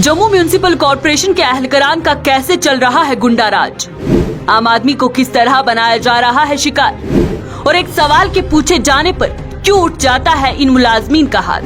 Jammu municipal corporation के अहलकारान का कैसे चल रहा है गुंडा राज, आम आदमी को किस तरह बनाया जा रहा है शिकार, और एक सवाल के पूछे जाने पर क्यों उठ जाता है इन मुलाजमीन का हाथ।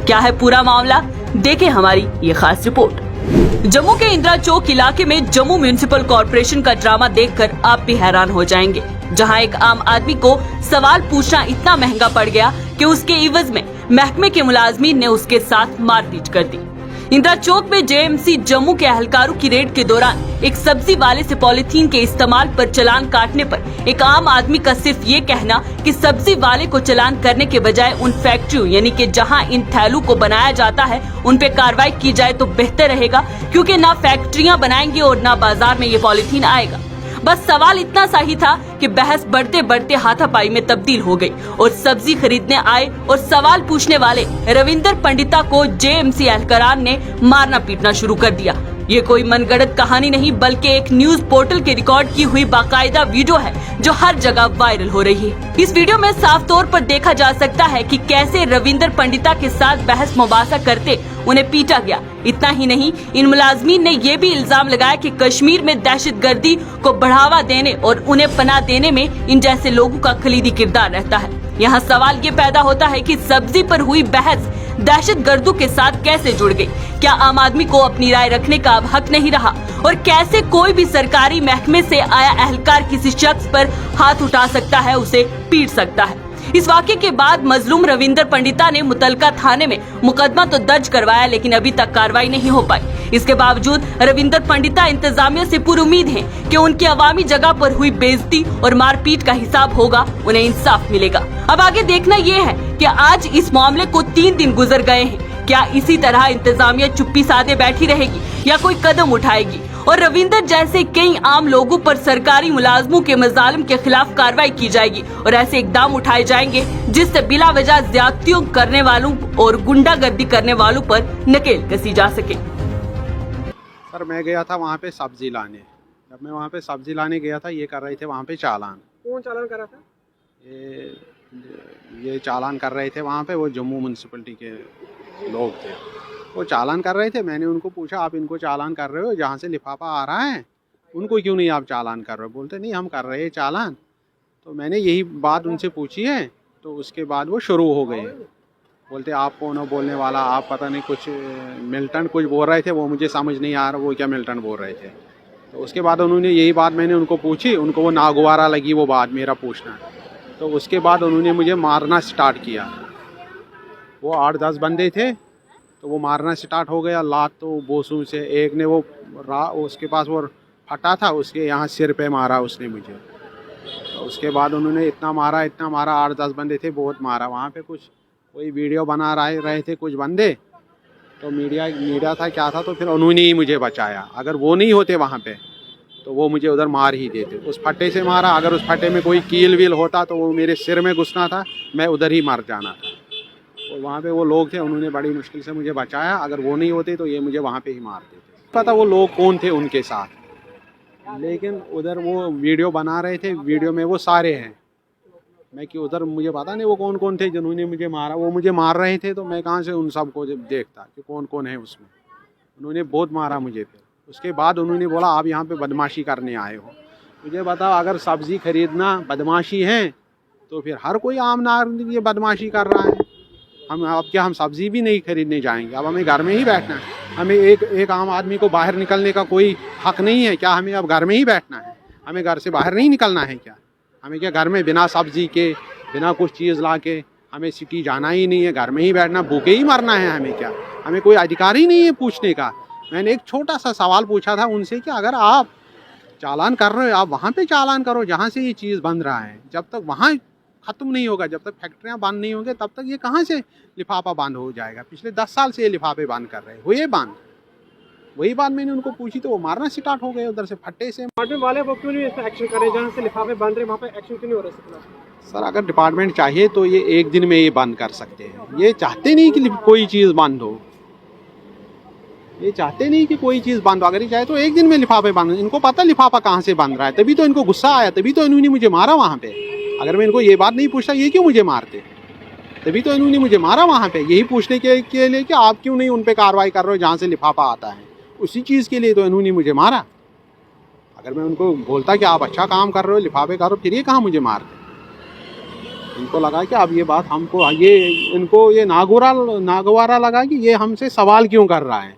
क्या है पूरा मामला, देखें हमारी ये खास रिपोर्ट। जम्मू के इंदिरा चौक इलाके में जम्मू म्यूनिसिपल कॉर्पोरेशन का ड्रामा देखकर आप भी हैरान हो जाएंगे, जहां एक आम आदमी को सवाल पूछना इतना महंगा पड़ गया कि उसके इवज में महकमे के मुलाजमीन ने उसके साथ मारपीट कर दी। इंदिरा चौक में जेएमसी जम्मू के अहलकारों की रेड के दौरान एक सब्जी वाले से पॉलिथीन के इस्तेमाल पर चालान काटने पर एक आम आदमी का सिर्फ ये कहना कि सब्जी वाले को चालान करने के बजाय उन फैक्ट्रियों यानी कि जहां इन थैलों को बनाया जाता है उन पे कार्रवाई की जाए तो बेहतर रहेगा, क्योंकि ना फैक्ट्रियां बनाएंगे और ना बाजार में ये पॉलिथीन आएगा। बस सवाल इतना सा ही था कि बहस बढ़ते बढ़ते हाथापाई में तब्दील हो गई और सब्जी खरीदने आए और सवाल पूछने वाले रविंदर पंडिता को जेएमसी एहलकारान ने मारना पीटना शुरू कर दिया। ये कोई मनगढ़ंत कहानी नहीं बल्कि एक न्यूज पोर्टल के रिकॉर्ड की हुई बाकायदा वीडियो है जो हर जगह वायरल हो रही है। इस वीडियो में साफ तौर पर देखा जा सकता है कि कैसे रविंदर पंडिता के साथ बहस मुबासा करते उन्हें पीटा गया। इतना ही नहीं, इन मुलाजमीन ने ये भी इल्जाम लगाया कि कश्मीर में दहशतगर्दी को बढ़ावा देने और उन्हें पनाह देने में इन जैसे लोगों का खलीदी किरदार रहता है। यहाँ सवाल ये पैदा होता है कि सब्जी पर हुई बहस दहशतगर्दों के साथ कैसे जुड़ गई। क्या आम आदमी को अपनी राय रखने का अब हक नहीं रहा, और कैसे कोई भी सरकारी महकमे से आया एहलकार किसी शख्स पर हाथ उठा सकता है, उसे पीट सकता है। इस वाक़े के बाद मजलूम रविंदर पंडिता ने मुतलका थाने में मुकदमा तो दर्ज करवाया, लेकिन अभी तक कार्रवाई नहीं हो पाई। इसके बावजूद रविंदर पंडिता इंतजामिया से पूरी उम्मीद है कि उनकी अवामी जगह पर हुई बेइज्जती और मारपीट का हिसाब होगा, उन्हें इंसाफ मिलेगा। अब आगे देखना ये है कि आज इस मामले को 3 दिन गुजर गए हैं, क्या इसी तरह इंतजामिया चुप्पी साधे बैठी रहेगी या कोई कदम उठाएगी और रविंदर जैसे कई आम लोगों पर सरकारी मुलाजमों के मजालिम के खिलाफ कार्रवाई की जाएगी और ऐसे इकदाम उठाए जाएंगे जिससे बिला वजह ज्यादतियों करने वालों और गुंडागर्दी करने वालों पर नकेल कसी जा सके। सर मैं गया था वहाँ पे सब्जी लाने, जब मैं वहाँ पे सब्जी लाने गया था ये कर रहे थे वहाँ पे चालान। कौन चालान कर रहा था? ये चालान कर रहे थे वहाँ पे, वो जम्मू म्यूनसिपलिटी के लोग थे, वो चालान कर रहे थे। मैंने उनको पूछा आप इनको चालान कर रहे हो, जहाँ से लिफाफा आ रहा है उनको क्यों नहीं आप चालान कर रहे हो? बोलते नहीं हम कर रहे हैं चालान। तो मैंने यही बात उनसे पूछी है, तो उसके बाद वो शुरू हो गए, बोलते आप कौन हो बोलने वाला, आप पता नहीं कुछ मिल्टन कुछ बोल रहे थे, वो मुझे समझ नहीं आ रहा वो क्या मिल्टन बोल रहे थे। तो उसके बाद उन्होंने यही बात मैंने उनको पूछी, उनको वो नागवारा लगी वो बात मेरा पूछना। तो उसके बाद उन्होंने मुझे मारना स्टार्ट किया। वो 8-10 बंदे थे, तो वो मारना स्टार्ट हो गया। लात तो बोसों से, एक ने वो उसके पास वो फटा था, उसके यहाँ सिर पे मारा उसने मुझे। तो उसके बाद उन्होंने इतना मारा 8-10 बंदे थे, बहुत मारा। वहाँ पे कुछ कोई वीडियो बना रहे थे कुछ बंदे, तो मीडिया था क्या था, तो फिर उन्होंने ही मुझे बचाया। अगर वो नहीं होते वहाँ पे तो वो मुझे उधर मार ही देते। उस फट्टे से मारा, अगर उस फट्टे में कोई कील वील होता तो वो मेरे सिर में घुसना था, मैं उधर ही मर जाना था। तो वहाँ पे वो लोग थे, उन्होंने बड़ी मुश्किल से मुझे बचाया। अगर वो नहीं होते तो ये मुझे वहाँ पे ही मार देते। पता वो लोग कौन थे उनके साथ, लेकिन उधर वो वीडियो बना रहे थे, वीडियो में वो सारे हैं। मैं कि उधर मुझे पता नहीं वो कौन कौन थे जिन्होंने मुझे मारा। वो मुझे मार रहे थे तो मैं कहाँ से उन सब को देखता कि कौन कौन है उसमें। उन्होंने बहुत मारा मुझे। फिर उसके बाद उन्होंने बोला आप यहाँ पे बदमाशी करने आए हो। मुझे बताओ, अगर सब्ज़ी खरीदना बदमाशी है तो फिर हर कोई आम नागरिक ये बदमाशी कर रहा है। हम सब्ज़ी भी नहीं खरीदने जाएंगे, अब हमें घर में ही बैठना है। हमें एक आम आदमी को बाहर निकलने का कोई हक नहीं है क्या? हमें अब घर में ही बैठना है, हमें घर से बाहर नहीं निकलना है क्या? हमें क्या घर में बिना सब्ज़ी के बिना कुछ चीज़ ला के हमें सिटी जाना ही नहीं है, घर में ही बैठना, भूखे ही मरना है? हमें क्या, हमें कोई अधिकार ही नहीं है पूछने का? मैंने एक छोटा सा सवाल पूछा था उनसे कि अगर आप चालान कर रहे हो आप वहाँ पे चालान करो जहाँ से ये चीज़ बन रहा है। जब तक वहाँ ख़त्म नहीं होगा, जब तक फैक्ट्रियाँ बंद नहीं होंगे, तब तक ये कहाँ से लिफाफा बंद हो जाएगा? पिछले 10 साल से ये लिफाफे बंद कर रहे हुए बंद। वही बात मैंने उनको पूछी तो वो मारना स्टार्ट हो गए उधर से फट्टे से। डिपार्टमेंट वाले वो क्यों नहीं एक्शन करे? जहाँ से लिफाफे बंद रहे वहाँ पे एक्शन क्यों नहीं हो रहा? सर अगर डिपार्टमेंट चाहिए तो ये एक दिन में ये बंद कर सकते हैं। ये चाहते नहीं कि कोई चीज़ बंद हो, ये चाहते नहीं कि कोई चीज़ बंद हो। अगर ये चाहे तो एक दिन में लिफाफे बंद। इनको पता लिफाफा कहाँ से बन रहा है, तभी तो इनको गुस्सा आया, तभी तो इन्होंने मुझे मारा वहाँ पे। अगर मैं इनको ये बात नहीं पूछता ये क्यों मुझे मारते? तभी तो इन्होंने मुझे मारा वहाँ पे, यही पूछने के लिए कि आप क्यों नहीं उन पे कार्रवाई कर रहे हो जहाँ से लिफाफा आता है। उसी चीज़ के लिए तो इन्होंने मुझे मारा। अगर मैं उनको बोलता कि आप अच्छा काम कर रहे हो, लिफाफे करो, फिर ये कहाँ मुझे मारते। इनको लगा कि अब ये बात हमको, इनको ये नागवारा लगा कि ये हमसे सवाल क्यों कर रहा है,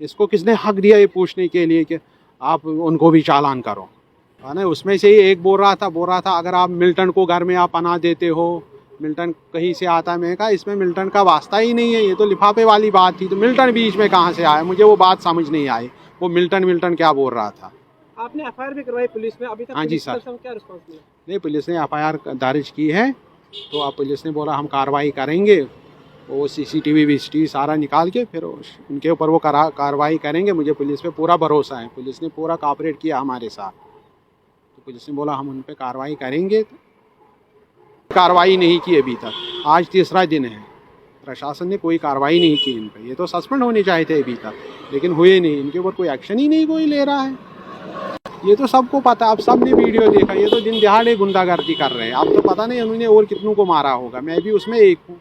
इसको किसने हक दिया ये पूछने के लिए कि आप उनको भी चालान करो, है ना। उसमें से ही एक बोल रहा था अगर आप मिल्टन को घर में आप पनाह देते हो, मिल्टन कहीं से आता है। मैंने कहा इसमें मिल्टन का वास्ता ही नहीं है, ये तो लिफाफे वाली बात थी, तो मिल्टन बीच में कहाँ से आया, मुझे वो बात समझ नहीं आई। वो मिल्टन क्या बोल रहा था। आपने एफआईआर भी करवाई पुलिस में, अभी तक हाँ जी पुलिस सर। का क्या रिस्पांस मिला? नहीं, पुलिस ने एफआईआर दर्ज की है, तो अब पुलिस ने बोला हम कार्रवाई करेंगे, वो सीसीटीवी सारा निकाल के फिर उनके ऊपर वो कार्रवाई करेंगे। मुझे पुलिस पे पूरा भरोसा है, पुलिस ने पूरा कोऑपरेट किया हमारे साथ, तो पुलिस ने बोला हम उन पे कार्रवाई करेंगे। कार्रवाई नहीं की अभी तक, आज तीसरा दिन है, प्रशासन ने कोई कार्रवाई नहीं की इन पे। ये तो सस्पेंड होने चाहिए थे अभी तक, लेकिन हुए नहीं, इनके ऊपर कोई एक्शन ही नहीं कोई ले रहा है। ये तो सबको पता, अब सबने वीडियो देखा, ये तो दिन दिहाड़े गुंडागर्दी कर रहे हैं। अब तो पता नहीं उन्होंने और कितनों को मारा होगा, मैं भी उसमें एक हूँ।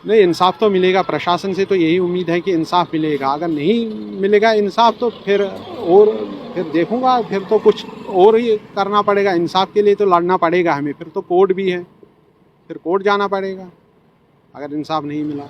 नहीं, इंसाफ तो मिलेगा, प्रशासन से तो यही उम्मीद है कि इंसाफ मिलेगा। अगर नहीं मिलेगा इंसाफ तो फिर देखूंगा, फिर तो कुछ और ही करना पड़ेगा। इंसाफ के लिए तो लड़ना पड़ेगा हमें, फिर तो कोर्ट भी है, फिर कोर्ट जाना पड़ेगा अगर इंसाफ नहीं मिला।